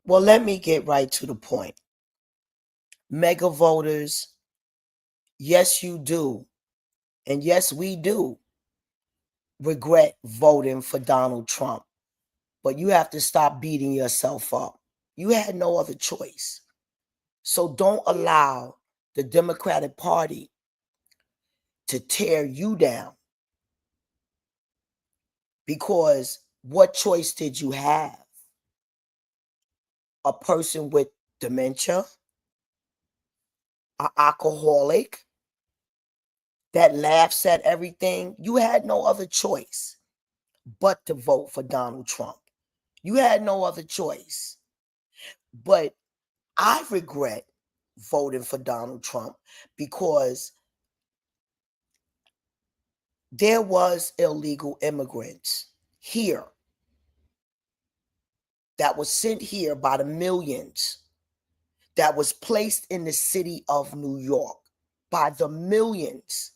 Well, let me get right to the point. Mega voters, yes, you do. And yes, we do regret voting for Donald Trump. But you have to stop beating yourself up. You had no other choice. So don't allow the Democratic Party to tear you down, because what choice did you have? A person with dementia, an alcoholic that laughs at everything? You had no other choice but to vote for Donald Trump. You had no other choice. But I regret voting for Donald Trump because there was illegal immigrants here that was sent here by the millions, that was placed in the city of New York by the millions.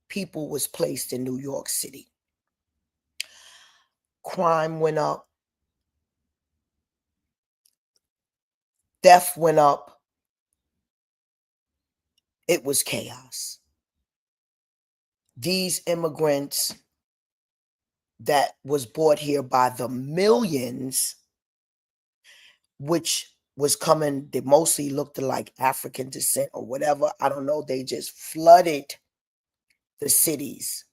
People was placed in New York City. Crime went up, theft went up. It was chaos. These immigrants that was brought here by the millions, which was coming, they mostly looked like African descent or whatever. I don't know. They just flooded the cities,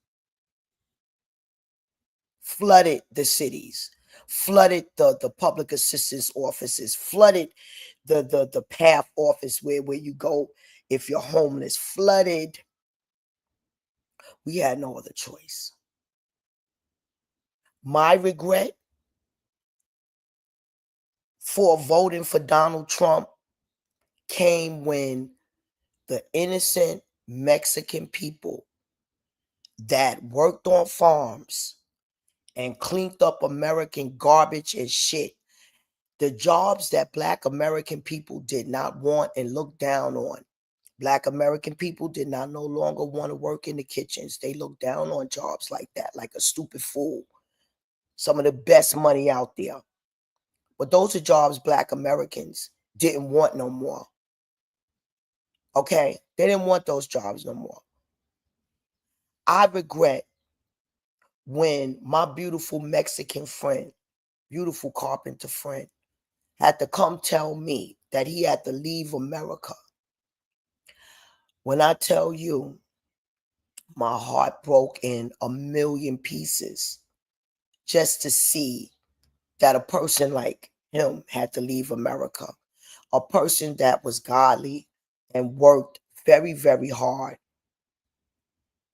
flooded the public assistance offices, flooded the PATH office where you go if you're homeless, flooded. We had no other choice. My regret for voting for Donald Trump came when the innocent Mexican people that worked on farms and cleaned up American garbage and shit, the jobs that Black American people did not want and looked down on. Black American people did not no longer want to work in the kitchens. They looked down on jobs like that, like a stupid fool. Some of the best money out there. But those are jobs Black Americans didn't want no more. Okay? They didn't want those jobs no more. I regret when my beautiful Mexican friend, beautiful carpenter friend, had to come tell me that he had to leave America. When I tell you, my heart broke in a million pieces just to see that a person like him had to leave America. A person that was godly and worked very, very hard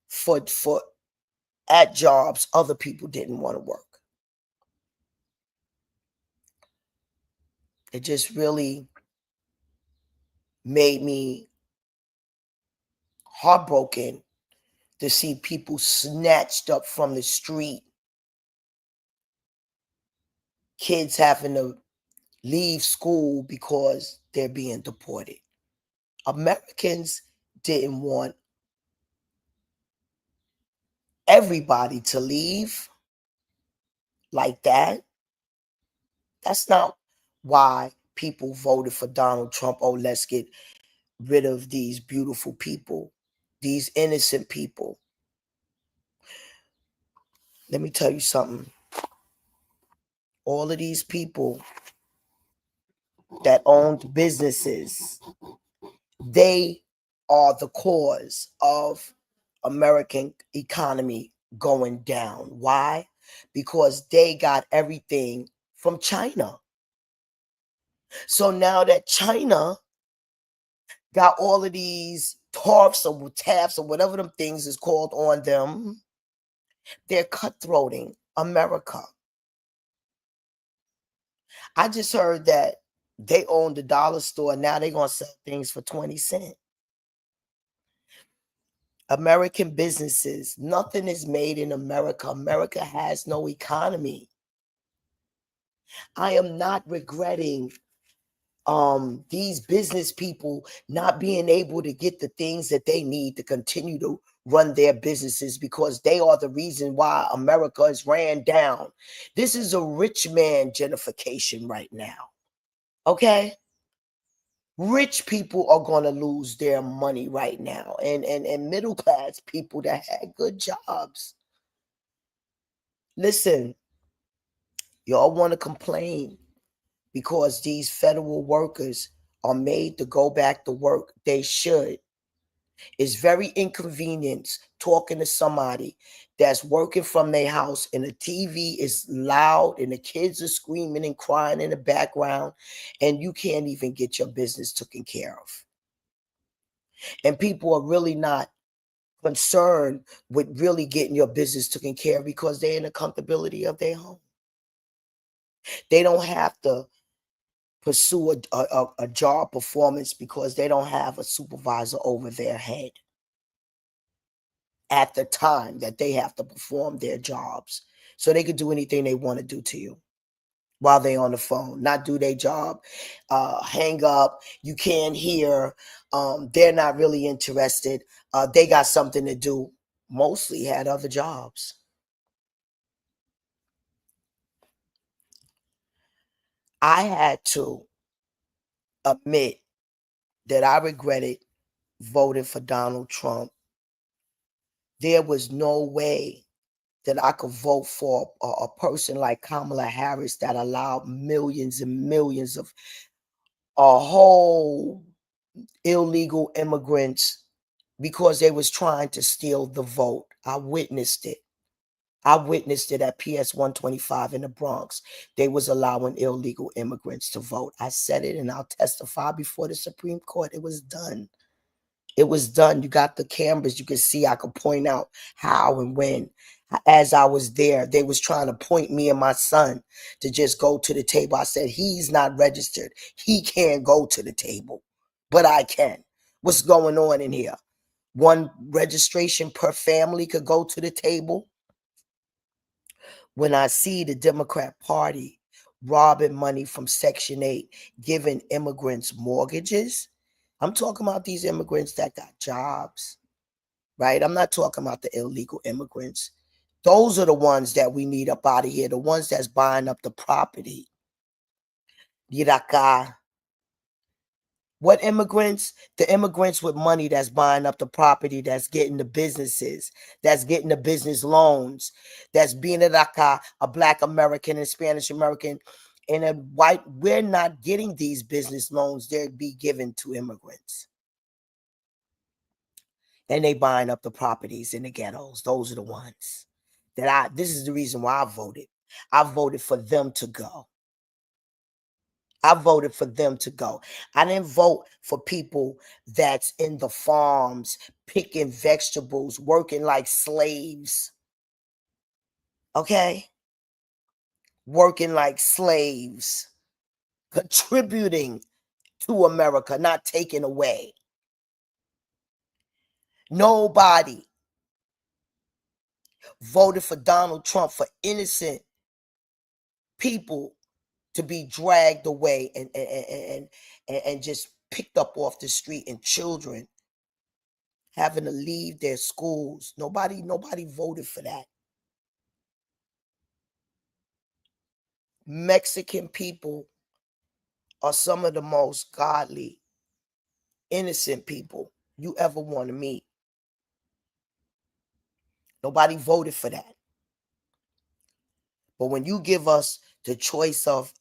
for at jobs other people didn't want to work. It just really made me heartbroken to see people snatched up from the street, kids having to leave school because they're being deported. Americans didn't want everybody to leave like that. That's not why people voted for Donald Trump. Oh, let's get rid of these beautiful people, these innocent people. Let me tell you something. All of these people that owned businesses, they are the cause of American economy going down. Why? Because they got everything from China. So now that China got all of these tariffs or whatever them things is called on them, they're cutthroating America. I just heard that they own the dollar store. Now they're going to sell things for 20 cents. American businesses, nothing is made in America. America has no economy. I am not regretting these business people not being able to get the things that they need to continue to run their businesses, because they are the reason why America is ran down. This is a rich man gentrification right now. Okay? Rich people are going to lose their money right now, and middle class people that had good jobs. Listen, y'all want to complain because these federal workers are made to go back to work. They should. It's very inconvenient talking to somebody that's working from their house and the TV is loud and the kids are screaming and crying in the background and you can't even get your business taken care of. And people are really not concerned with really getting your business taken care of because they're in the comfortability of their home. They don't have to pursue a job performance because they don't have a supervisor over their head at the time that they have to perform their jobs. So they could do anything they want to do to you while they're on the phone, not do their job, hang up, you can't hear, they're not really interested, they got something to do, mostly had other jobs. I had to admit that I regretted voting for Donald Trump. There was no way that I could vote for a person like Kamala Harris that allowed millions and millions of a whole illegal immigrants because they was trying to steal the vote. I witnessed it. I witnessed it at PS 125 in the Bronx. They was allowing illegal immigrants to vote. I said it and I'll testify before the Supreme Court. It was done. It was done. You got the cameras. You can see, I could point out how and when. As I was there, they was trying to point me and my son to just go to the table. I said, he's not registered. He can't go to the table, but I can. What's going on in here? One registration per family could go to the table. When I see the Democrat Party robbing money from Section 8, giving immigrants mortgages, I'm talking about these immigrants that got jobs, right? I'm not talking about the illegal immigrants. Those are the ones that we need up out of here, the ones that's buying up the property. Yiraka. What immigrants? The immigrants with money that's buying up the property, that's getting the businesses, that's getting the business loans, that's being a Black American and Spanish American and a white. We're not getting these business loans. They'd be given to immigrants. And they buying up the properties in the ghettos. Those are the ones that this is the reason why I voted. I voted for them to go. I voted for them to go. I didn't vote for people that's in the farms, picking vegetables, working like slaves. Okay? Working like slaves, contributing to America, not taking away. Nobody voted for Donald Trump for innocent people to be dragged away and just picked up off the street, and children having to leave their schools. Nobody voted for that. Mexican people are some of the most godly, innocent people you ever want to meet. Nobody voted for that. But when you give us the choice of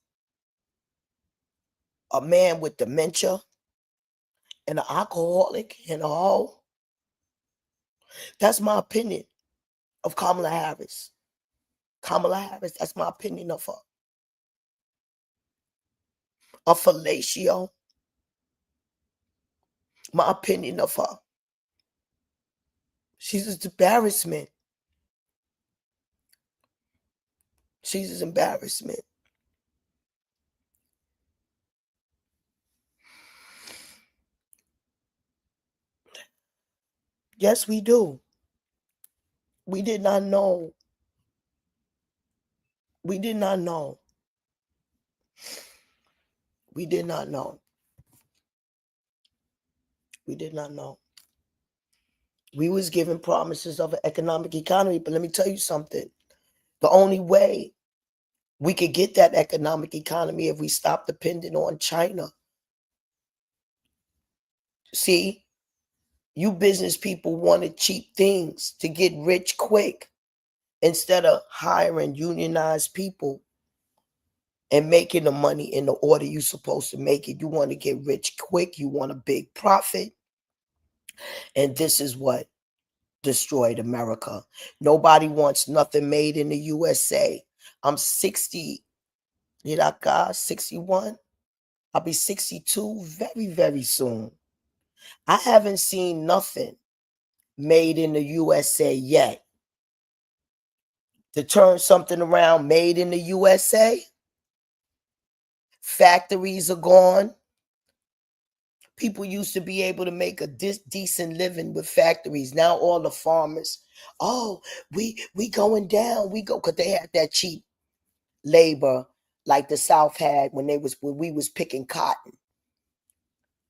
a man with dementia and an alcoholic and a hoe, that's my opinion of Kamala Harris. Kamala Harris, that's my opinion of her. A fellatio, my opinion of her. She's an embarrassment. She's an embarrassment. Yes, we do. We did not know. We did not know. We did not know. We did not know. We was given promises of an economic economy, but let me tell you something. The only way we could get that economic economy if we stop depending on China. See, you business people wanted cheap things to get rich quick instead of hiring unionized people and making the money in the order you're supposed to make it. You want to get rich quick. You want a big profit. And this is what destroyed America. Nobody wants nothing made in the USA. I'm 60, 61. I'll be 62 very, very soon. I haven't seen nothing made in the USA yet. To turn something around made in the USA, factories are gone. People used to be able to make a decent living with factories. Now all the farmers, oh, we going down. We go, because they had that cheap labor like the South had when we was picking cotton.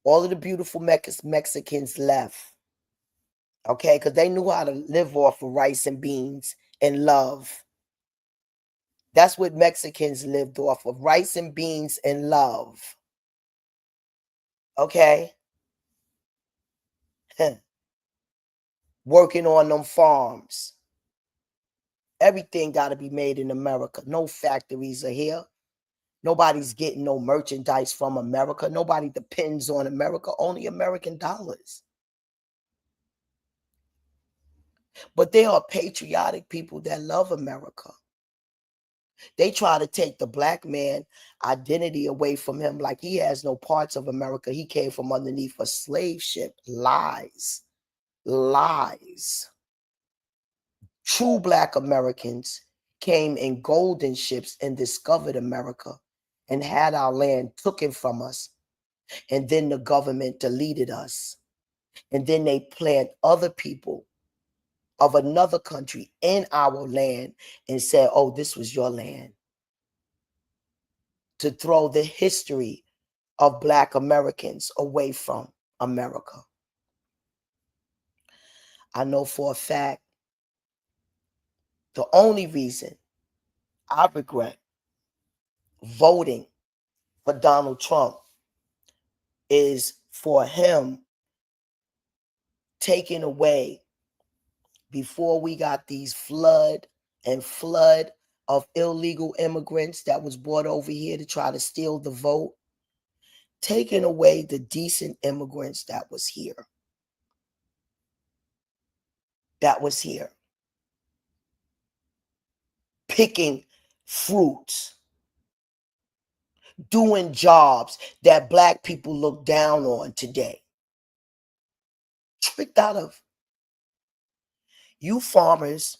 All of the beautiful Mexicans left. Okay, because they knew how to live off of rice and beans and love. That's what Mexicans lived off of, rice and beans and love. Okay? Working on them farms. Everything got to be made in America. No factories are here. Nobody's getting no merchandise from America. Nobody depends on America. Only American dollars. But there are patriotic people that love America. They try to take the black man identity away from him like he has no parts of America. He came from underneath a slave ship. Lies. Lies. True black Americans came in golden ships and discovered America and had our land taken from us. And then the government deleted us. And then they plant other people of another country in our land and said, oh, this was your land. To throw the history of black Americans away from America. I know for a fact the only reason I regret voting for Donald Trump is for him taking away, before we got these flood of illegal immigrants that was brought over here to try to steal the vote, taking away the decent immigrants that was here. Picking fruits, doing jobs that black people look down on today. Tricked out of. You farmers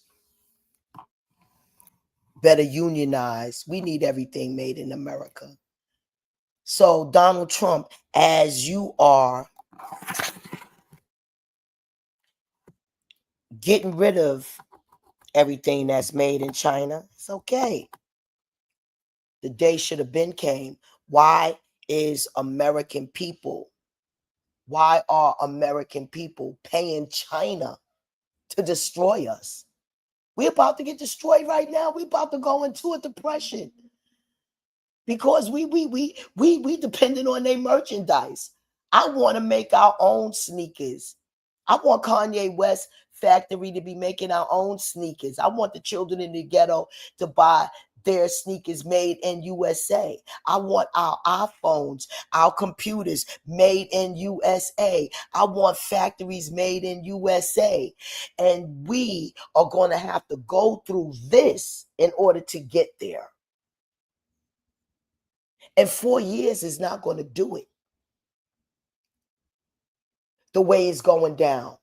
better unionize. We need everything made in America. So Donald Trump, as you are getting rid of everything that's made in China, it's okay. The day should have been came. Why is American people, why are American people paying China to destroy us? We're about to get destroyed right now. We're about to go into a depression because we dependent on their merchandise. I want to make our own sneakers. I want Kanye West factory to be making our own sneakers. I want the children in the ghetto to buy their sneakers made in USA. I want our iPhones, our computers made in USA. I want factories made in USA. And we are going to have to go through this in order to get there. And 4 years is not going to do it the way it's going down.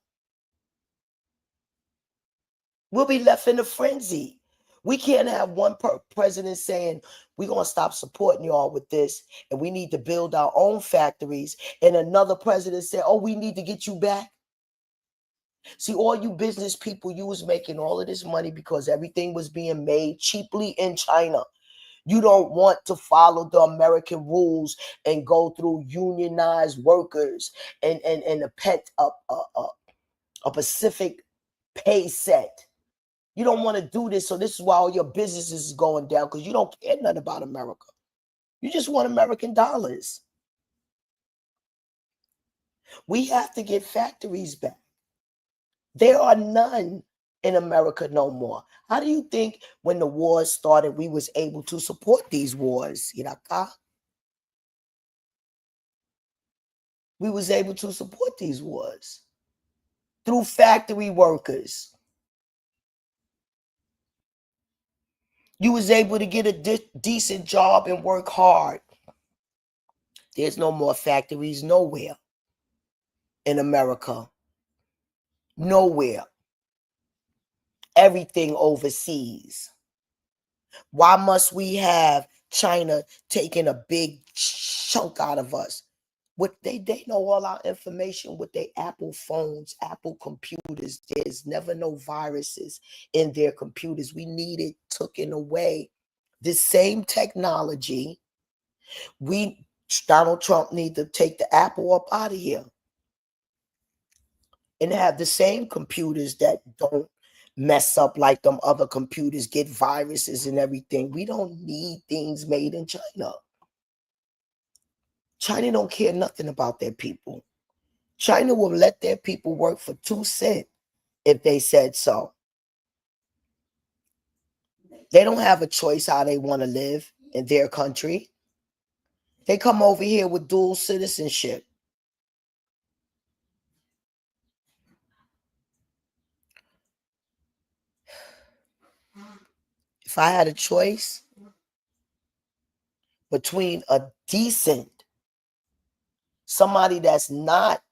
We'll be left in a frenzy. We can't have one president saying, we're going to stop supporting y'all with this, and we need to build our own factories. And another president said, oh, we need to get you back. See, all you business people, you was making all of this money because everything was being made cheaply in China. You don't want to follow the American rules and go through unionized workers and a Pacific pay set. You don't want to do this. So this is why all your businesses is going down, because you don't care nothing about America. You just want American dollars. We have to get factories back. There are none in America no more. How do you think when the wars started, we was able to support these wars? We was able to support these wars through factory workers. You was able to get a decent job and work hard. There's no more factories nowhere in America. Nowhere. Everything overseas. Why must we have China taking a big chunk out of us? What they know all our information with their Apple phones, Apple computers. There's never no viruses in their computers. We need it taken away. This same technology, Donald Trump need to take the Apple up out of here and have the same computers that don't mess up like them other computers, get viruses and everything. We don't need things made in China. China don't care nothing about their people. China will let their people work for 2 cents if they said so. They don't have a choice how they want to live in their country. They come over here with dual citizenship. If I had a choice between a decent, somebody that's not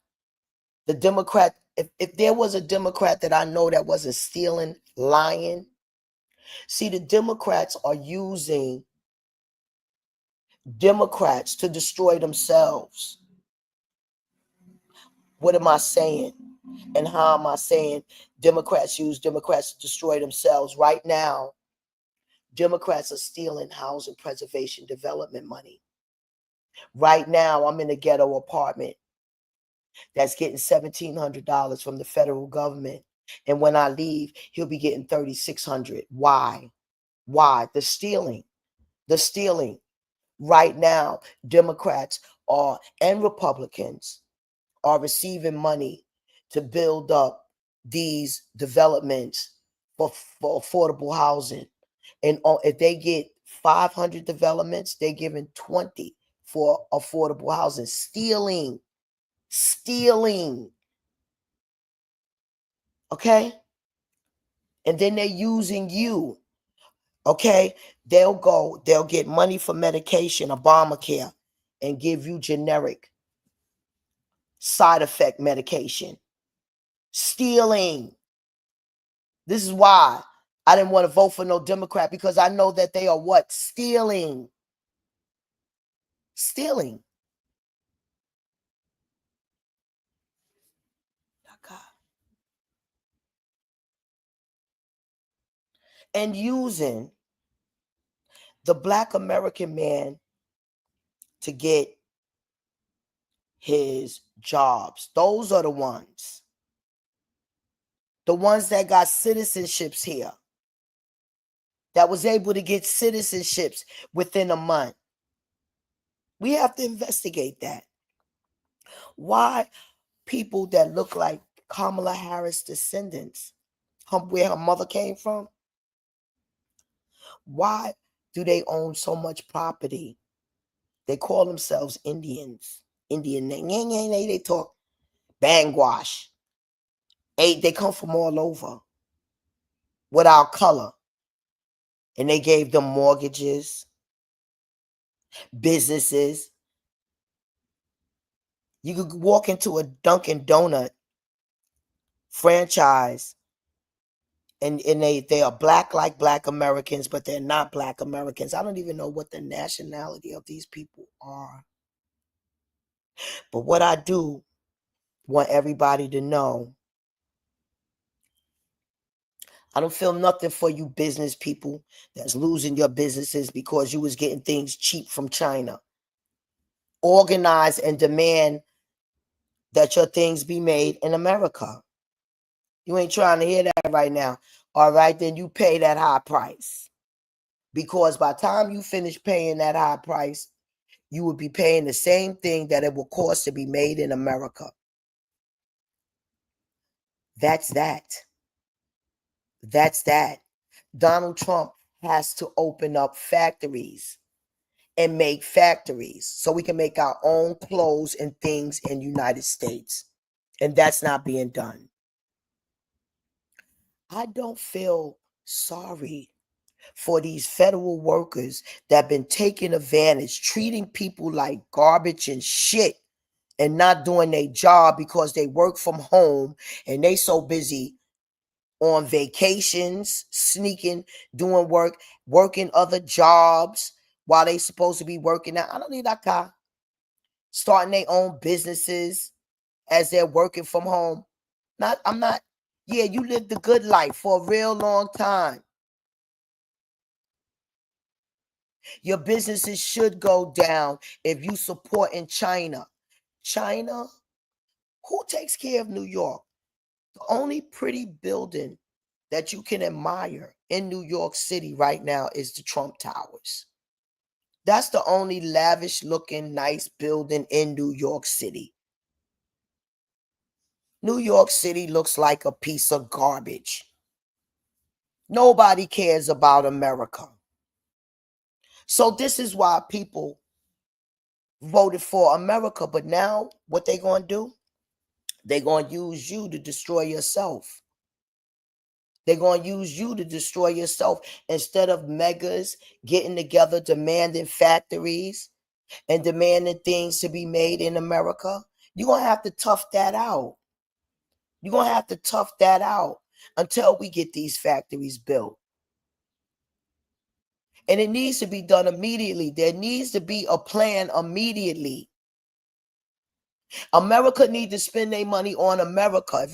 the Democrat, if there was a Democrat that I know that wasn't stealing, lying, see, the Democrats are using Democrats to destroy themselves. What am I saying? And how am I saying Democrats use Democrats to destroy themselves? Right now, Democrats are stealing housing preservation development money. Right now, I'm in a ghetto apartment that's getting $1,700 from the federal government. And when I leave, he'll be getting $3,600. Why? Why? The stealing. The stealing. Right now, Democrats and Republicans are receiving money to build up these developments for affordable housing. And if they get 500 developments, they're giving 20 for affordable housing. Stealing. Okay? And then they're using you. Okay? They'll get money for medication, Obamacare, and give you generic side effect medication. Stealing. This is why I didn't want to vote for no Democrat, because I know that they are what? Stealing. And using the Black American man to get his jobs. Those are the ones that got citizenships here, that was able to get citizenships within a month. We have to investigate that. Why people that look like Kamala Harris descendants, where her mother came from, why do they own so much property? They call themselves Indians. Indian name. They talk bangwash. They come from all over with our color. And they gave them mortgages, businesses. You could walk into a Dunkin' Donut franchise and they are black like Black Americans, but they're not Black Americans. I don't even know what the nationality of these people are. But what I do want everybody to know, I don't feel nothing for you business people that's losing your businesses because you was getting things cheap from China. Organize and demand that your things be made in America. You ain't trying to hear that right now. All right, then you pay that high price. Because by the time you finish paying that high price, you would be paying the same thing that it will cost to be made in America. That's that. That's that. Donald Trump has to open up factories and make factories so we can make our own clothes and things in the United States. And that's not being done. I don't feel sorry for these federal workers that have been taking advantage, treating people like garbage and shit and not doing their job because they work from home and they so busy on vacations, sneaking, doing work, working other jobs while they supposed to be working out. I don't need that guy. Starting their own businesses as they're working from home. Yeah, you lived the good life for a real long time. Your businesses should go down if you support in China. China, who takes care of New York? The only pretty building that you can admire in New York City right now is the Trump Towers. That's the only lavish looking nice building in New York City. New York City looks like a piece of garbage. Nobody cares about America. So this is why people voted for America. But now what they going to do? They're going to use you to destroy yourself. They're going to use you to destroy yourself instead of megas getting together, demanding factories and demanding things to be made in America. You're going to have to tough that out. You're going to have to tough that out until we get these factories built. And it needs to be done immediately. There needs to be a plan immediately. America needs to spend their money on America.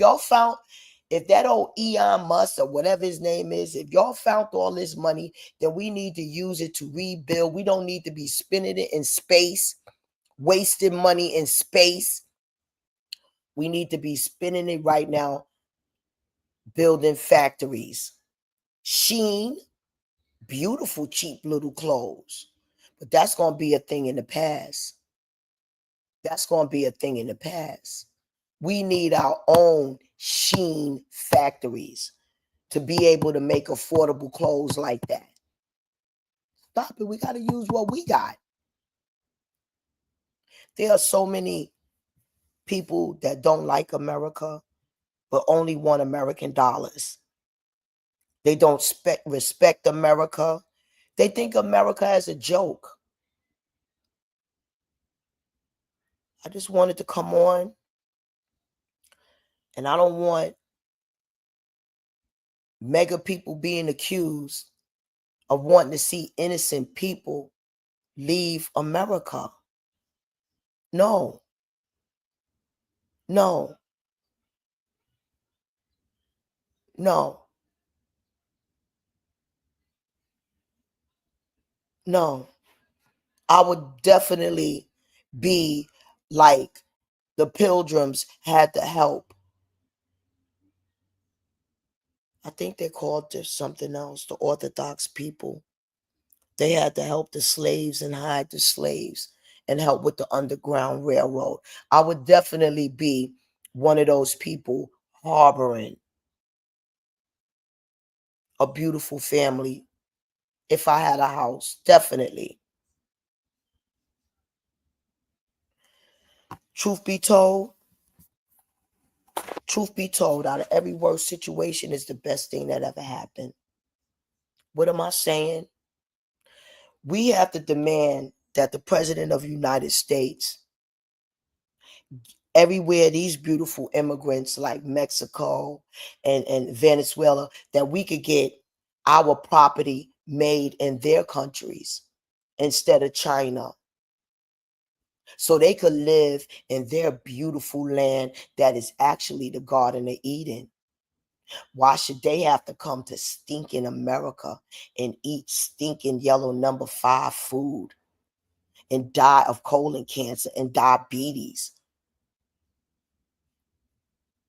If that old Elon Musk or whatever his name is, if y'all found all this money, then we need to use it to rebuild. We don't need to be spending it in space, wasting money in space. We need to be spending it right now, building factories. Shein, beautiful, cheap little clothes. But that's going to be a thing in the past. That's going to be a thing in the past. We need our own Shein factories to be able to make affordable clothes like that. Stop it. We got to use what we got. There are so many people that don't like America, but only want American dollars. They don't respect America. They think America is a joke. I just wanted to come on, and I don't want mega people being accused of wanting to see innocent people leave America. No. No. No. No. I would definitely be like the Pilgrims had to help. I think they called it something else, the Orthodox people. They had to help the slaves and hide the slaves and help with the Underground Railroad. I would definitely be one of those people harboring a beautiful family if I had a house. Definitely. Truth be told, out of every worst situation is the best thing that ever happened. What am I saying? We have to demand that the President of the United States, everywhere these beautiful immigrants like Mexico and Venezuela, that we could get our property made in their countries instead of China. So they could live in their beautiful land that is actually the Garden of Eden. Why should they have to come to stinking America and eat stinking yellow number 5 food and die of colon cancer and diabetes?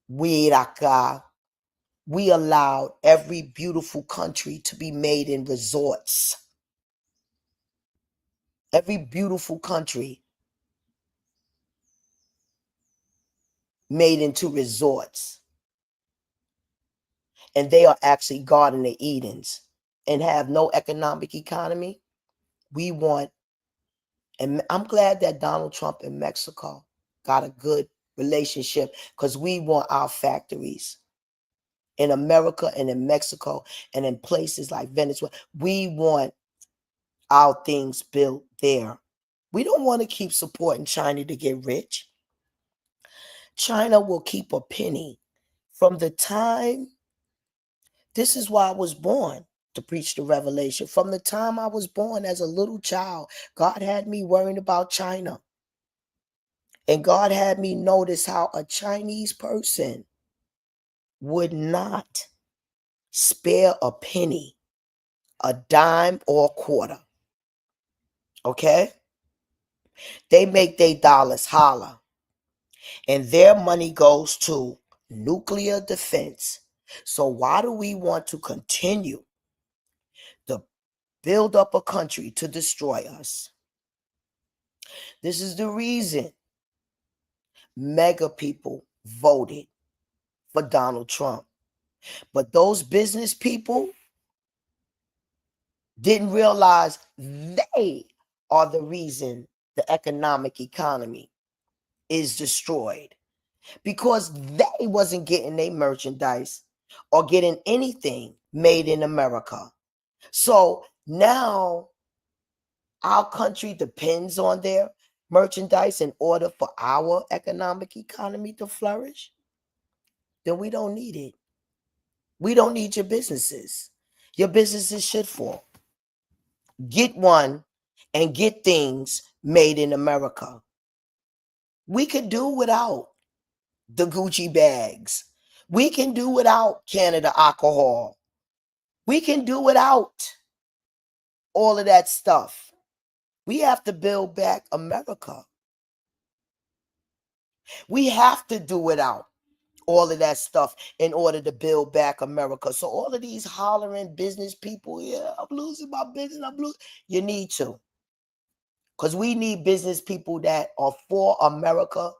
We allowed every beautiful country to be made in resorts. Every beautiful country made into resorts. And they are actually Garden of Edens and have no economic economy. We want, and I'm glad that Donald Trump in Mexico got a good relationship, because we want our factories in America and in Mexico and in places like Venezuela. We want our things built there. We don't want to keep supporting China to get rich. China will keep a penny from the time. This is why I was born, to preach the revelation. From the time I was born as a little child, God had me worrying about China. And God had me notice how a Chinese person would not spare a penny, a dime, or a quarter. Okay? They make their dollars holler. And their money goes to nuclear defense. So why do we want to continue to build up a country to destroy us? This is the reason mega people voted for Donald Trump. But those business people didn't realize they are the reason the economic economy is destroyed, because they wasn't getting their merchandise or getting anything made in America. So now our country depends on their merchandise in order for our economic economy to flourish. Then we don't need it. We don't need your businesses. Your businesses should fall. Get one and get things made in America. We could do without the Gucci bags. We can do without Canada alcohol. We can do without all of that stuff. We have to build back America. We have to do without all of that stuff in order to build back America. So all of these hollering business people, yeah, I'm losing my business, you need to. Because we need business people that are for America,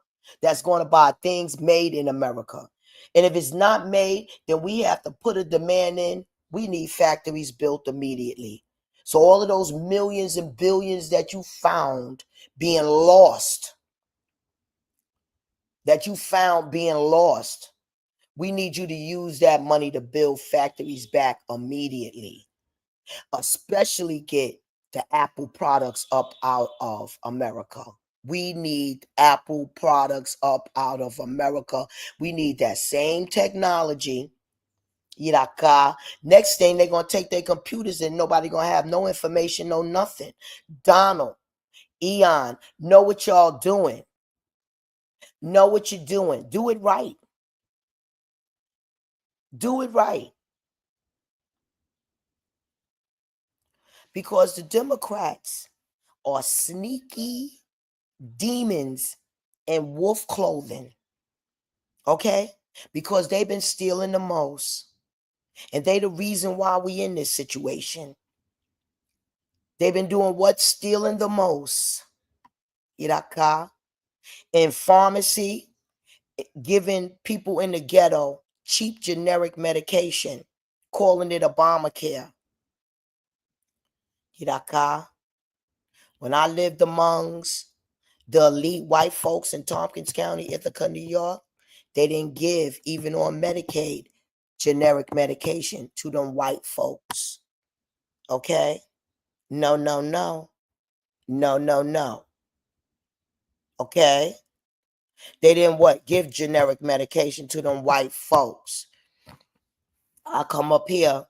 that's going to buy things made in America. And if it's not made, then we have to put a demand in. We need factories built immediately. So all of those millions and billions that you found being lost, we need you to use that money to build factories back immediately. Especially get the Apple products up out of America. We need Apple products up out of America. We need that same technology. Iraka. Next thing, they're going to take their computers and nobody going to have no information, no nothing. Donald, Eon, know what y'all doing. Know what you're doing. Do it right. Do it right. Because the Democrats are sneaky demons in wolf clothing. Okay? Because they've been stealing the most. And they the reason why we in this situation. They've been doing what? Stealing the most. Iraka. In pharmacy, giving people in the ghetto cheap generic medication, calling it Obamacare. Iraka. When I lived amongst the elite white folks in Tompkins County, Ithaca, New York, they didn't give, even on Medicaid, generic medication to them white folks. Okay? No, no, no. No, no, no. Okay? They didn't what? Give generic medication to them white folks. I come up here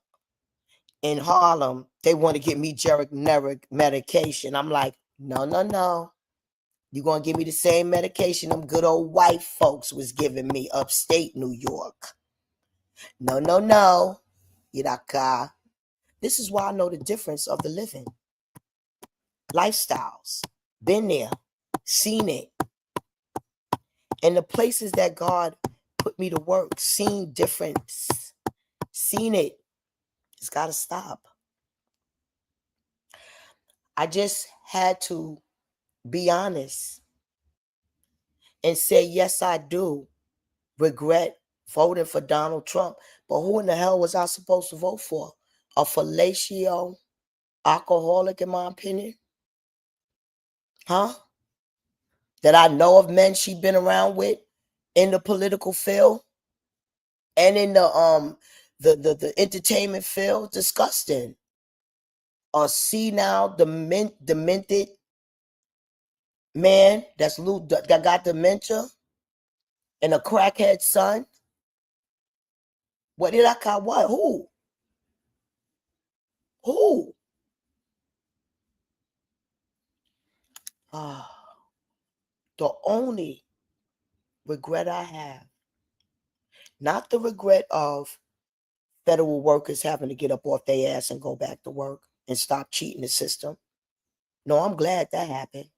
in Harlem, they want to give me generic medication. I'm like, no, no, no. You're going to give me the same medication them good old white folks was giving me upstate New York. No, no, no. Yiraka. This is why I know the difference of the living. Lifestyles. Been there. Seen it. And the places that God put me to work. Seen difference. Seen it. It's got to stop. I just had to be honest and say, yes, I do regret voting for Donald Trump. But who in the hell was I supposed to vote for? A fellatio alcoholic, in my opinion? Huh? That I know of men she's been around with in the political field and in the entertainment field. Disgusting. A senile, demented man that got dementia and a crackhead son. What did I call? What? Who? Who? The only regret I have, not the regret of federal workers having to get up off their ass and go back to work and stop cheating the system. No, I'm glad that happened.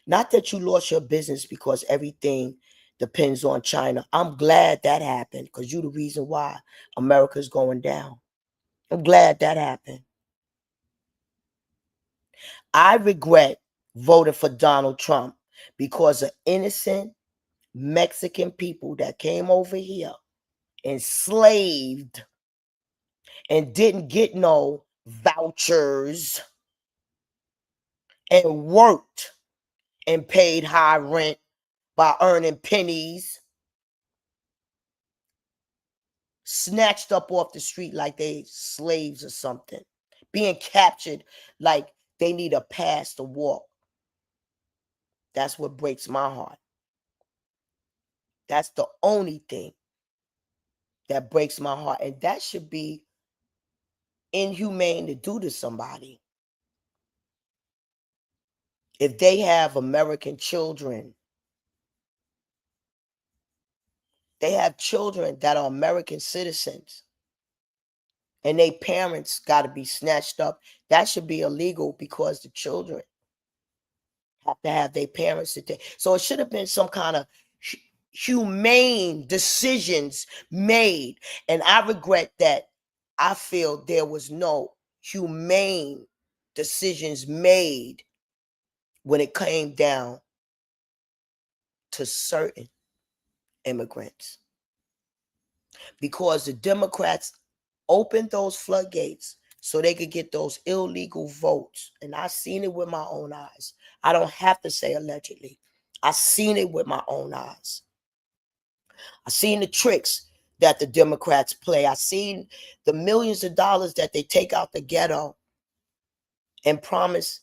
Not that you lost your business because everything depends on China. I'm glad that happened because you're the reason why America's going down. I'm glad that happened. I regret voting for Donald Trump because of innocent Mexican people that came over here enslaved and didn't get no vouchers and worked and paid high rent by earning pennies, snatched up off the street like they slaves or something, being captured like they need a pass to walk. That's what breaks my heart. That's the only thing that breaks my heart. And that should be inhumane to do to somebody. If they have American children, they have children that are American citizens, and their parents got to be snatched up. That should be illegal because the children have to have their parents to take. So it should have been some kind of humane decisions made. And I regret that I feel there was no humane decisions made when it came down to certain immigrants. Because the Democrats opened those floodgates so they could get those illegal votes. And I seen it with my own eyes. I don't have to say allegedly. I seen it with my own eyes. I seen the tricks that the Democrats play. I seen the millions of dollars that they take out the ghetto and promise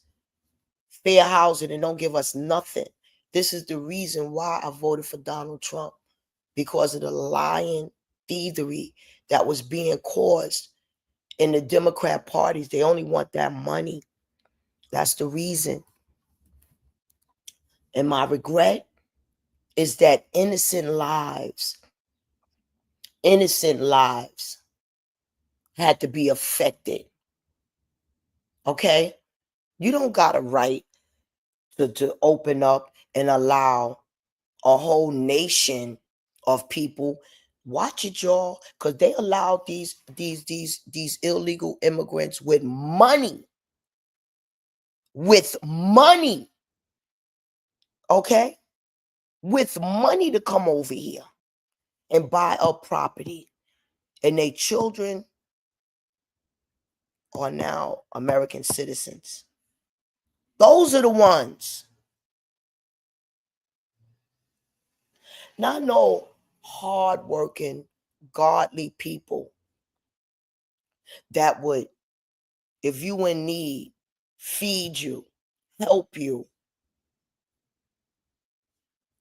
fair housing and don't give us nothing. This is the reason why I voted for Donald Trump, because of the lying thievery that was being caused in the Democrat parties. They only want that money. That's the reason. And my regret is that innocent lives had to be affected. Okay? You don't got a right to open up and allow a whole nation of people. Watch it, y'all, because they allowed these illegal immigrants with money. Okay? With money to come over here and buy up property. And their children are now American citizens. Those are the ones. Not no hardworking, godly people that would, if you in need, feed you, help you.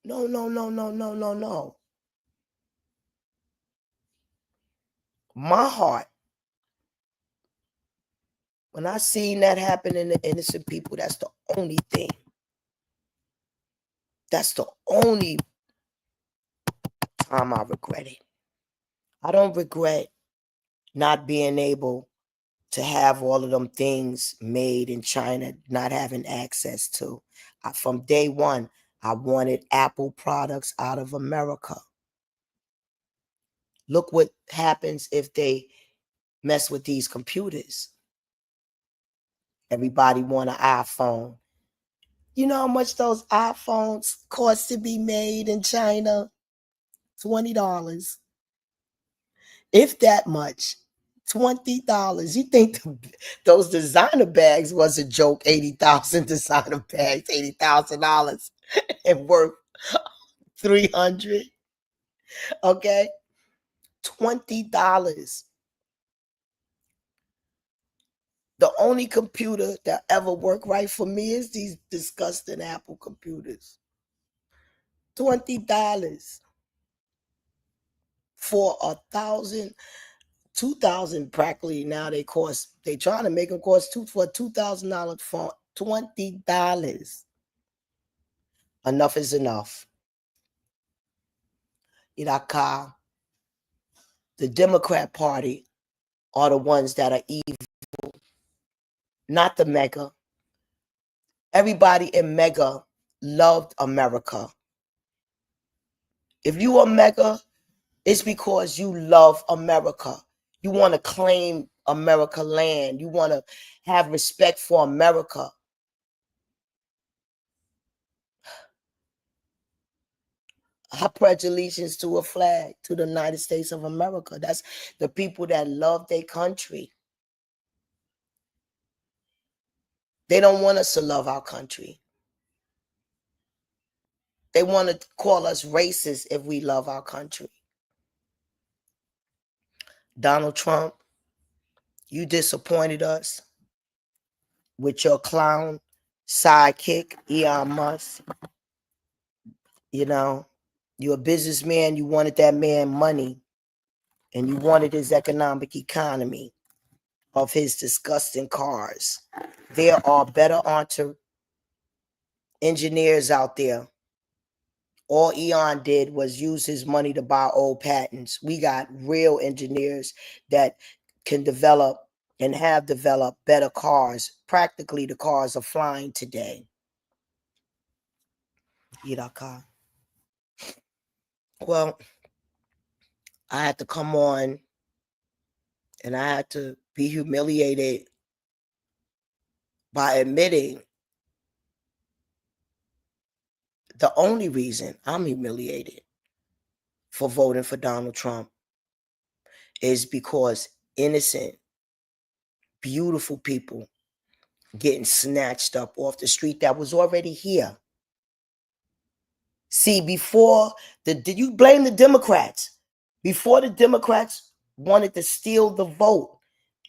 No, no, no, no, no, no, no. My heart, when I seen that happen in the innocent people, that's the only thing. That's the only time I regret it. I don't regret not being able to have all of them things made in China, not having access to. From day one, I wanted Apple products out of America. Look what happens if they mess with these computers. Everybody want an iPhone. You know how much those iPhones cost to be made in China? $20. If that much. $20. You think those designer bags was a joke? 80,000 designer bags, $80,000 and worth 300. Okay, $20. The only computer that ever worked right for me is these disgusting Apple computers. $20 for 1,000, 2,000 practically now they cost. They trying to make them cost for a $2,000 phone. $20. Enough is enough. Iraka, the Democrat Party are the ones that are evil, not the mega. Everybody in mega loved America. If you are mega, it's because you love America. You want to claim America land. You want to have respect for America. I pledge allegiance to a flag, to the United States of America. That's the people that love their country. They don't want us to love our country. They want to call us racist if we love our country. Donald Trump, you disappointed us with your clown sidekick, Elon Musk. You know, you're a businessman. You wanted that man money, and you wanted his economic economy of his disgusting cars. There are better engineers out there. All Elon did was use his money to buy old patents. We got real engineers that can develop and have developed better cars. Practically, the cars are flying today. Iraka. Well, I had to come on and I had to be humiliated by admitting the only reason I'm humiliated for voting for Donald Trump is because innocent, beautiful people getting snatched up off the street that was already here. See, before did you blame the Democrats? Before the Democrats wanted to steal the vote,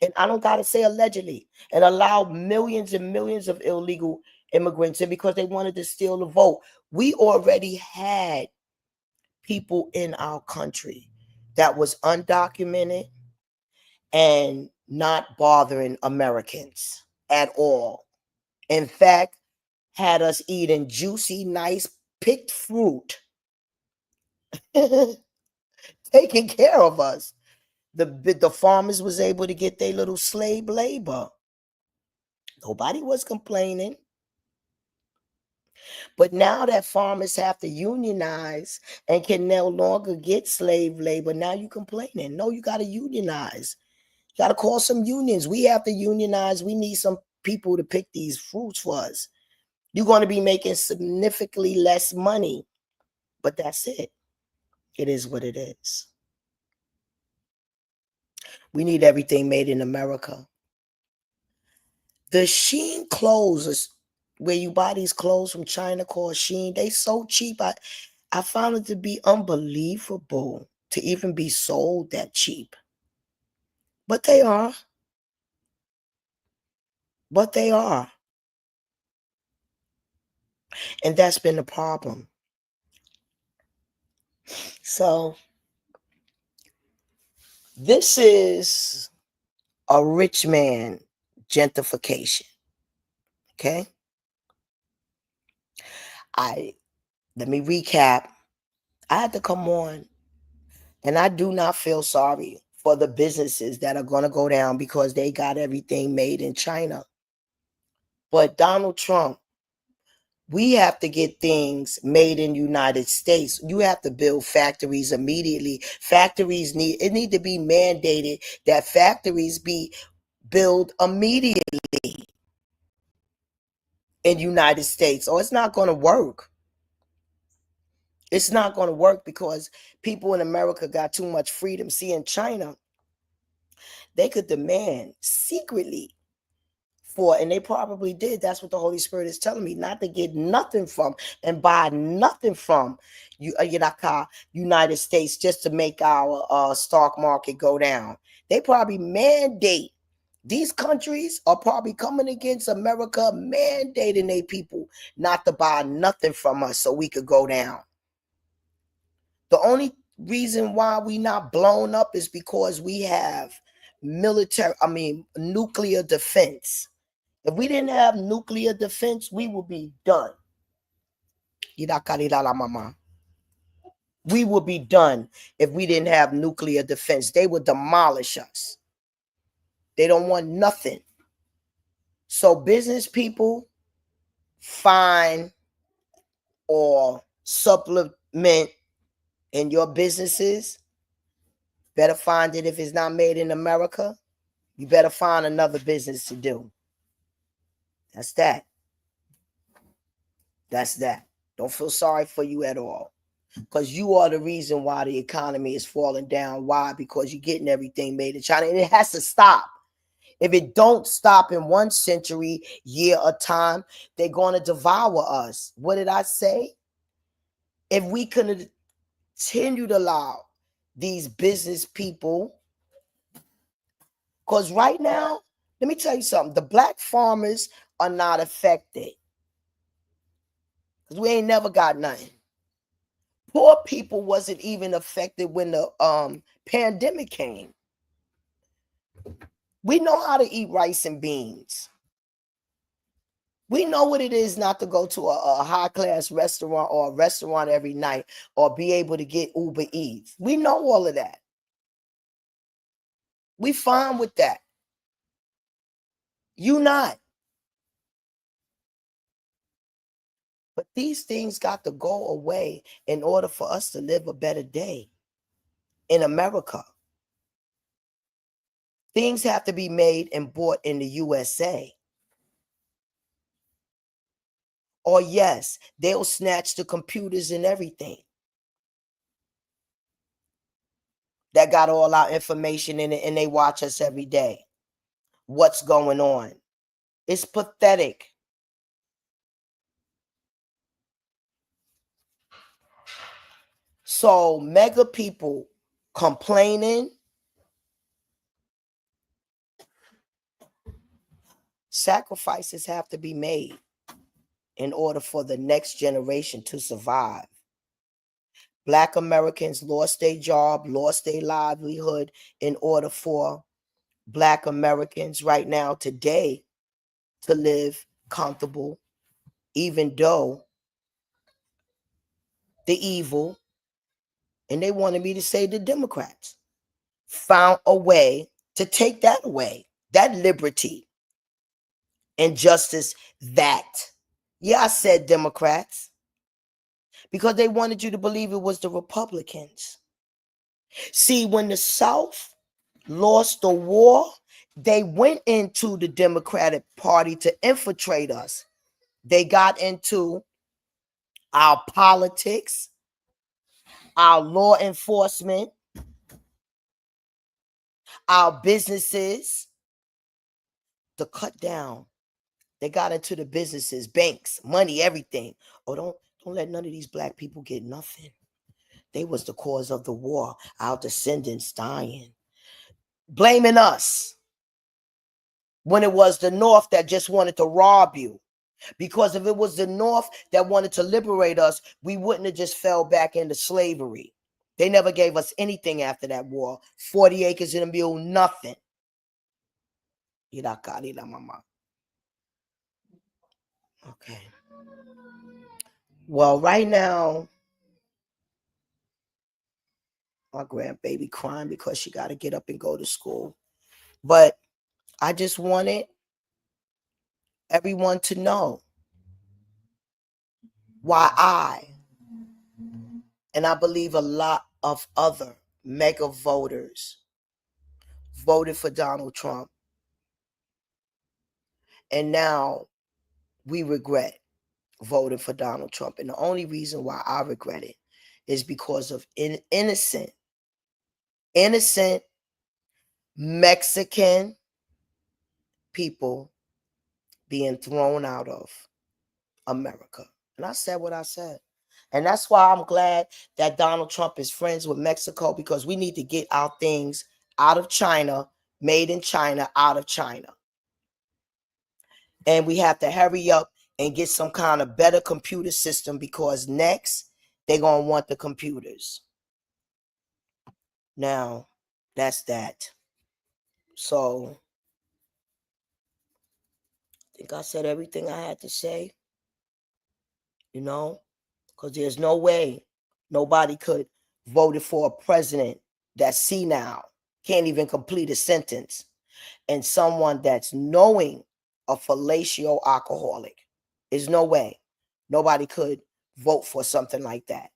and I don't gotta say allegedly, and allow millions and millions of illegal immigrants in because they wanted to steal the vote. We already had people in our country that was undocumented and not bothering Americans at all. In fact, had us eating juicy, nice picked fruit, taking care of us. The farmers was able to get their little slave labor. Nobody was complaining. But now that farmers have to unionize and can no longer get slave labor, now you complaining. No, you got to unionize. You got to call some unions. We have to unionize. We need some people to pick these fruits for us. You're going to be making significantly less money, but that's it. It is what it is. We need everything made in America. The Shein clothes, where you buy these clothes from China called Shein, they so cheap. I found it to be unbelievable to even be sold that cheap. But they are. But they are. And that's been the problem. So this is a rich man gentrification. Okay. Let me recap. I had to come on And I do not feel sorry for the businesses that are going to go down because they got everything made in China. But Donald Trump, we have to get things made in the United States. You have to build factories immediately. Factories need to be mandated that factories be built immediately in the United States, or it's not going to work. It's not going to work because people in America got too much freedom. See, in China, they could demand secretly for, and they probably did. That's what the Holy Spirit is telling me, not to get nothing from and buy nothing from United States just to make our stock market go down. They probably mandate. These countries are probably coming against America, mandating their people not to buy nothing from us so we could go down. The only reason why we not blown up is because we have nuclear defense. If we didn't have nuclear defense, we would be done. We would be done if we didn't have nuclear defense. They would demolish us. They don't want nothing. So business people, find or supplement in your businesses. Better find it. If it's not made in America, you better find another business to do. That's that. That's that. Don't feel sorry for you at all, because you are the reason why the economy is falling down. Why? Because you're getting everything made in China, and it has to stop. If it don't stop in 1 century, year or time, they're going to devour us. What did I say? If we continue to allow these business people, because right now, let me tell you something, the black farmers are not affected because we ain't never got nothing. Poor people wasn't even affected when the pandemic came. We know how to eat rice and beans. We know what it is not to go to a high-class restaurant or a restaurant every night or be able to get Uber Eats. We know all of that. We fine with that. You not. But these things got to go away in order for us to live a better day in America. Things have to be made and bought in the USA. Or yes, they'll snatch the computers and everything that got all our information in it, and they watch us every day. What's going on? It's pathetic. So mega people complaining. Sacrifices have to be made in order for the next generation to survive. Black Americans lost their job, lost their livelihood in order for Black Americans right now today to live comfortable, even though the evil, and they wanted me to say the Democrats, found a way to take that away, that liberty and justice. That, yeah, I said Democrats, because they wanted you to believe it was the Republicans. See, when the South lost the war, they went into the Democratic Party to infiltrate us. They got into our politics, our law enforcement, our businesses, to cut down. They got into the businesses, banks, money, everything. Oh, don't let none of these black people get nothing. They was the cause of the war, our descendants dying. Blaming us when it was the North that just wanted to rob you. Because if it was the North that wanted to liberate us, we wouldn't have just fell back into slavery. They never gave us anything after that war. 40 acres in a mule, nothing. Okay. Well, right now, My grandbaby crying because she got to get up and go to school. But I just wanted everyone to know why and I believe a lot of other mega voters voted for Donald Trump. And now we regret voting for Donald Trump. And the only reason why I regret it is because of innocent Mexican people being thrown out of America. And I said what I said. And that's why I'm glad that Donald Trump is friends with Mexico, because we need to get our things out of China, made in China, out of China. And we have to hurry up and get some kind of better computer system, because next they're going to want the computers. Now, that's that. So, I think I said everything I had to say, you know, because there's no way nobody could vote for a president that's senile, can't even complete a sentence, and someone that's knowing a fellatio alcoholic. There's no way nobody could vote for something like that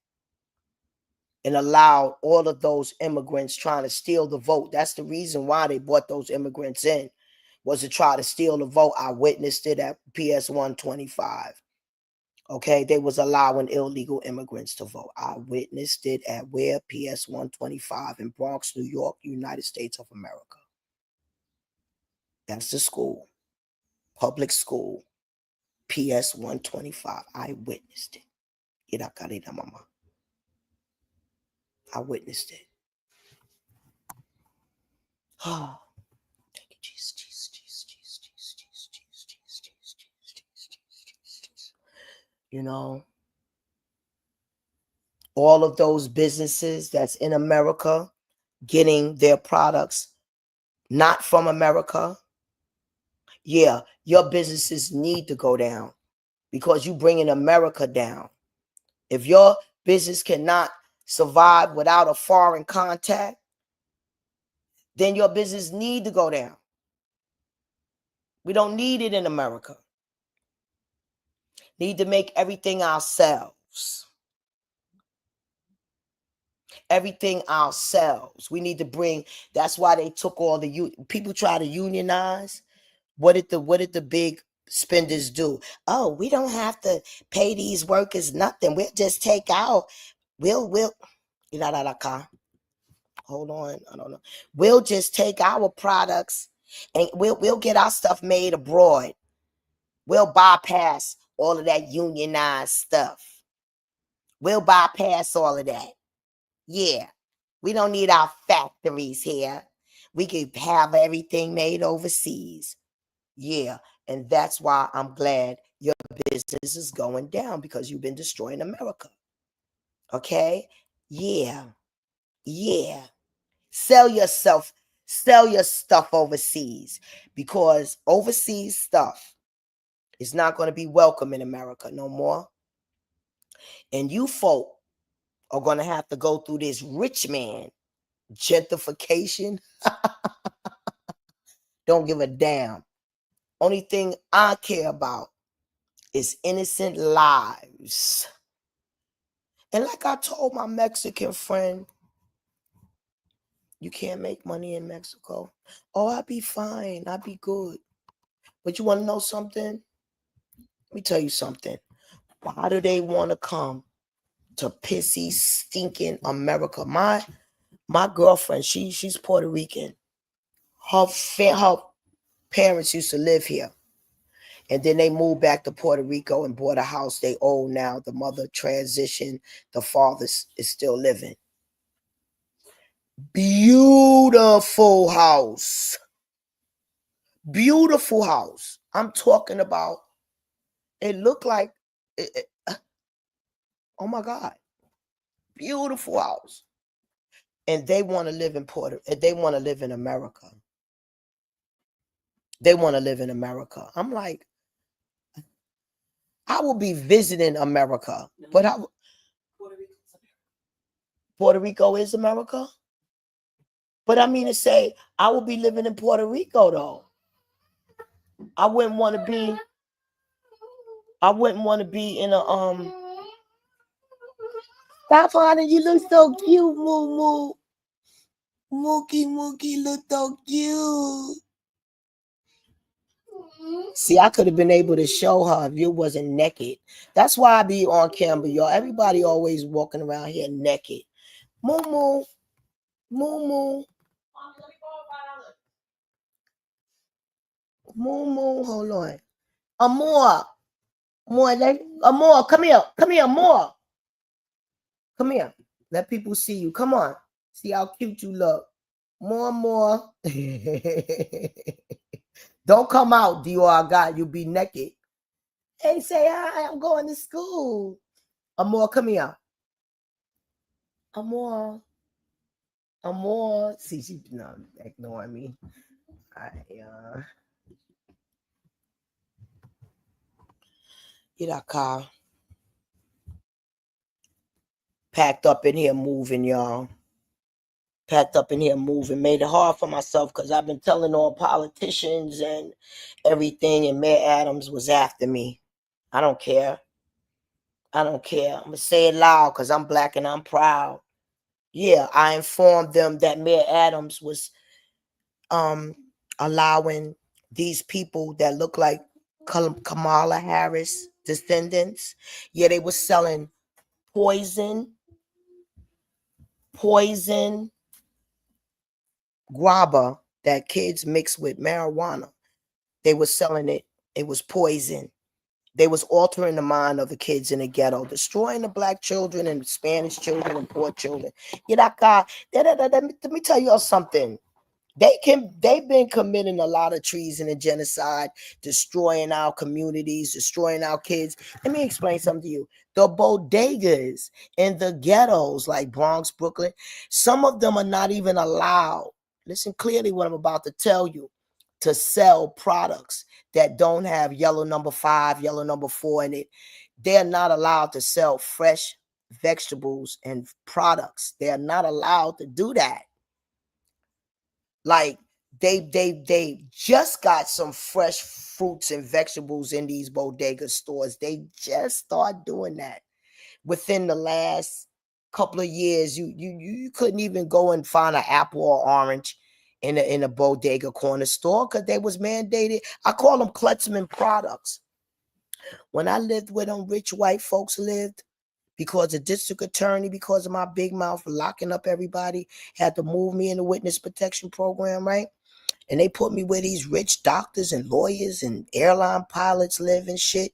and allow all of those immigrants trying to steal the vote. That's the reason why they brought those immigrants in, was to try to steal the vote. I witnessed it at PS 125. Okay, they was allowing illegal immigrants to vote. I witnessed it at where? PS 125 in Bronx, New York, United States of America. That's the school, public school, PS 125. I witnessed it. I witnessed it. Oh, thank you, Jesus, Jesus, Jesus, Jesus, Jesus, Jesus, Jesus, Jesus, Jesus, Jesus, Jesus. You know, all of those businesses that's in America getting their products not from America, yeah, your businesses need to go down, because you bringing America down. If your business cannot survive without a foreign contact, then your business need to go down. We don't need it in America. Need to make everything ourselves. Everything ourselves. We need to bring, that's why they took all the people try to unionize. What did the big spenders do? Oh, we don't have to pay these workers nothing. We'll just take out. Hold on. I don't know. We'll just take our products and we'll get our stuff made abroad. We'll bypass all of that unionized stuff. We'll bypass all of that. Yeah. We don't need our factories here. We could have everything made overseas. Yeah. And that's why I'm glad your business is going down, because you've been destroying America. Okay? Yeah. Yeah. Sell your stuff overseas, because overseas stuff is not going to be welcome in America no more. And you folk are going to have to go through this rich man gentrification. Don't give a damn. Only thing I care about is innocent lives. And like I told my Mexican friend, you can't make money in Mexico. Oh, I'll be fine. I'll be good. But you want to know something? Let me tell you something. Why do they want to come to pissy, stinking America? My girlfriend, she's Puerto Rican. Her parents used to live here. And then they moved back to Puerto Rico and bought a house they own now. The mother transitioned. The father is still living. Beautiful house. Beautiful house. I'm talking about, it looked like, oh my God. Beautiful house. And they want to live in they want to live in America. They want to live in America. I'm like, I will be visiting America, but Puerto Rico is America. But I mean to say, I would be living in Puerto Rico though. I wouldn't want to be in a Stop, honey, you look so cute, Moo Moo. Mookie look so cute. See, I could have been able to show her if you wasn't naked. That's why I be on camera, y'all. Everybody always walking around here naked. Moo Moo. Moo Moo. Moo Moo. Hold on. Amor. Amor, come here. Come here, Amor. Come here. Let people see you. Come on. See how cute you look. More. Don't come out, Dior. I got you. Be naked. Hey, say hi. I'm going to school. Amor, come here. Amor. See, she's not ignoring me. Get our car. Packed up in here moving, y'all. Packed up in here moving. Made it hard for myself because I've been telling all politicians and everything, and Mayor Adams was after me. I don't care. I'm going to say it loud because I'm black and I'm proud. Yeah, I informed them that Mayor Adams was allowing these people that look like Kamala Harris descendants. Yeah, they were selling poison grabba that kids mix with marijuana. They were selling it. It was poison. They was altering the mind of the kids in the ghetto, destroying the black children and Spanish children and poor children. Let me tell y'all something. They've been committing a lot of treason and genocide, destroying our communities, destroying our kids. Let me explain something to you. The bodegas in the ghettos like Bronx, Brooklyn, some of them are not even allowed. Listen clearly what I'm about to tell you. To sell products that don't have yellow number 5, yellow number 4 in it. They're not allowed to sell fresh vegetables and products. They're not allowed to do that. Like they just got some fresh fruits and vegetables in these bodega stores. They just start doing that within the last couple of years. You couldn't even go and find an apple or orange in a bodega corner store because they was mandated. I call them Klutzman products. When I lived where them rich white folks lived, because the district attorney, because of my big mouth locking up everybody, had to move me in the witness protection program, right? And they put me where these rich doctors and lawyers and airline pilots live and shit.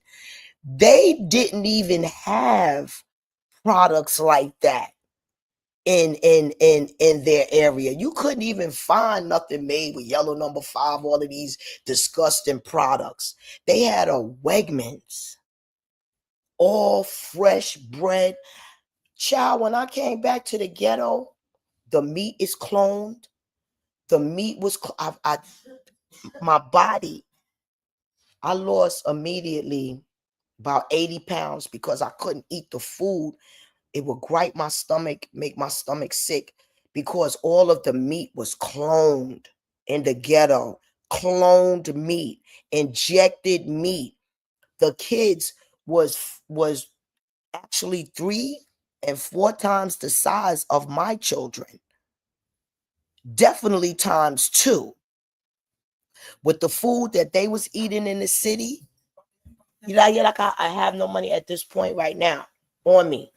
They didn't even have products like that in their area. You couldn't even find nothing made with yellow number 5, all of these disgusting products. They had a Wegmans, all fresh bread. Child, when I came back to the ghetto, the meat is cloned. The meat was my body, I lost immediately about 80 pounds because I couldn't eat the food. It would gripe my stomach, make my stomach sick because all of the meat was cloned in the ghetto. Cloned meat, injected meat. The kids was actually 3 and 4 times the size of my children. Definitely times 2. With the food that they was eating in the city, I have no money at this point right now on me.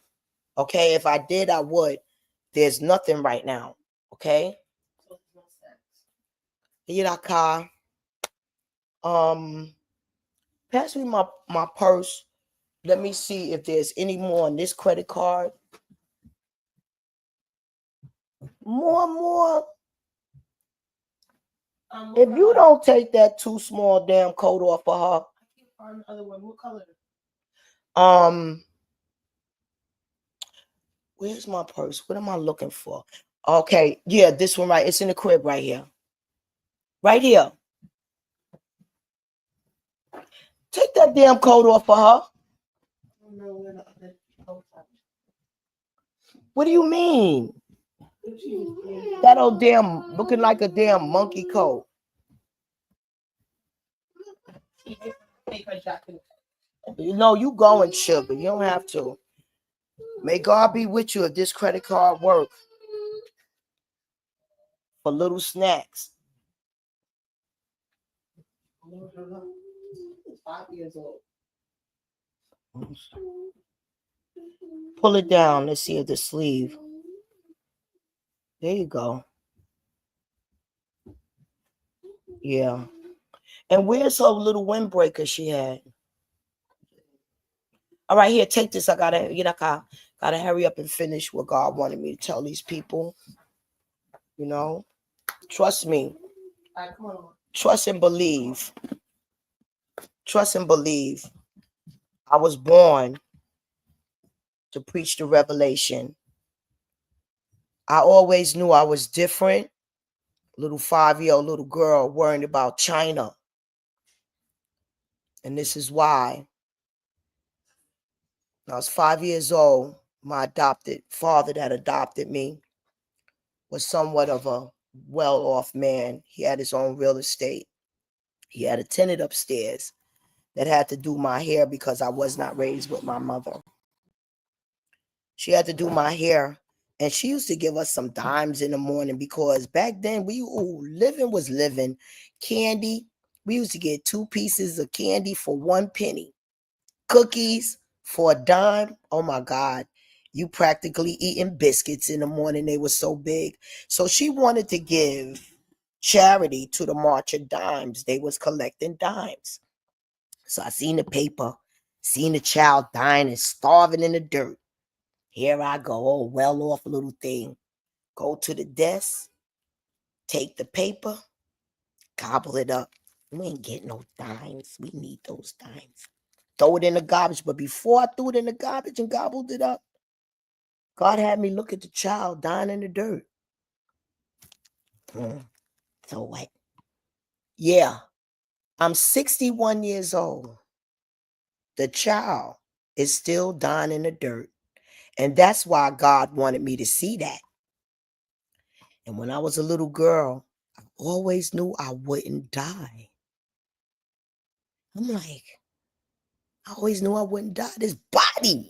Okay, if I did, I would. There's nothing right now. Okay. Pass me my purse. Let me see if there's any more on this credit card. More. If you don't take that too small damn coat off of her. I can't find another one. What color? Where's my purse? What am I looking for? Okay, yeah, this one right. It's in the crib right here. Right here. Take that damn coat off for her. What do you mean? That old damn looking like a damn monkey coat. You know you going, sugar. You don't have to. May God be with you if this credit card works for little snacks. 5 years old. Pull it down. Let's see if the sleeve. There you go. Yeah. And where's her little windbreaker she had? All right, here, take this. I gotta hurry up and finish what God wanted me to tell these people. You know, trust me. All right, come on. Trust and believe. Trust and believe. I was born to preach the revelation. I always knew I was different. Little 5-year-old little girl worrying about China. And this is why. When I was 5 years old, my adopted father that adopted me was somewhat of a well-off man. He had his own real estate. He had a tenant upstairs that had to do my hair because I was not raised with my mother. She had to do my hair, and she used to give us some dimes in the morning because back then living was living. Candy, we used to get 2 pieces of candy for 1 penny. Cookies for a dime. Oh my God. You practically eating biscuits in the morning. They were so big. So she wanted to give charity to the March of Dimes. They was collecting dimes. So I seen the paper, seen a child dying and starving in the dirt. Here I go, oh, well-off little thing. Go to the desk, take the paper, gobble it up. We ain't getting no dimes. We need those dimes. Throw it in the garbage. But before I threw it in the garbage and gobbled it up, God had me look at the child dying in the dirt. So what? Yeah, I'm 61 years old. The child is still dying in the dirt. And that's why God wanted me to see that. And when I was a little girl, I always knew I wouldn't die. I'm like, I always knew I wouldn't die. This body.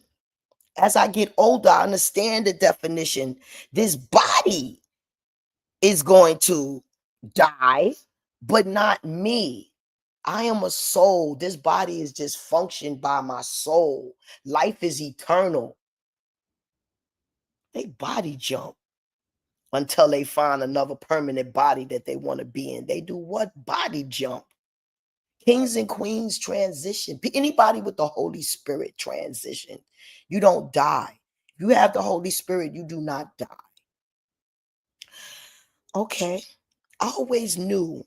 As I get older, I understand the definition. This body is going to die, but not me. I am a soul. This body is just functioned by my soul. Life is eternal. They body jump until they find another permanent body that they want to be in. They do what? Body jump. Kings and queens transition. Anybody with the Holy Spirit transition. You don't die. You have the Holy Spirit, you do not die. Okay. I always knew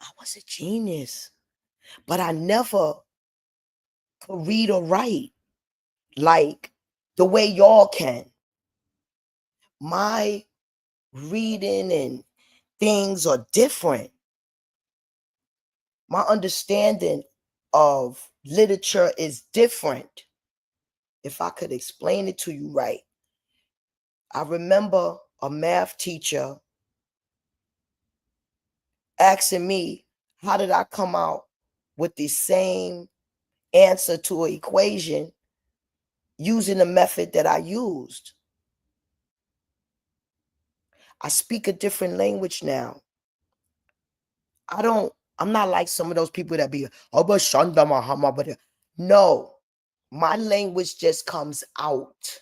I was a genius, but I never could read or write like the way y'all can. My reading and things are different. My understanding of literature is different. If I could explain it to you right. I remember a math teacher asking me, how did I come out with the same answer to an equation using the method that I used? I speak a different language now. I'm not like some of those people that be, no, my language just comes out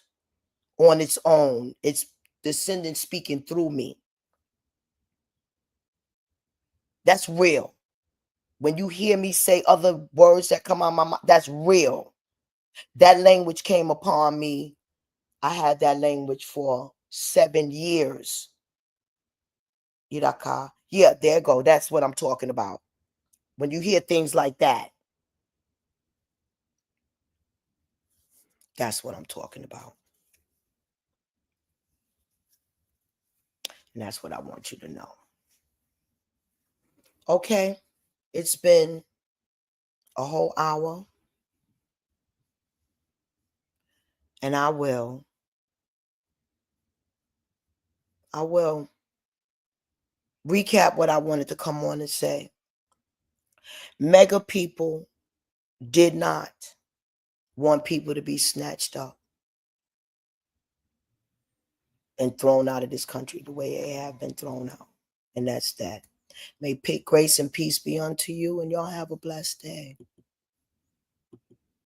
on its own. It's descendant speaking through me. That's real. When you hear me say other words that come out of my mouth, that's real. That language came upon me. I had that language for 7 years. Iraka. Yeah, there you go. That's what I'm talking about. When you hear things like that, that's what I'm talking about. And that's what I want you to know. Okay. It's been a whole hour. And I will recap what I wanted to come on and say. Mega people did not want people to be snatched up and thrown out of this country the way they have been thrown out. And that's that. May grace and peace be unto you, and y'all have a blessed day.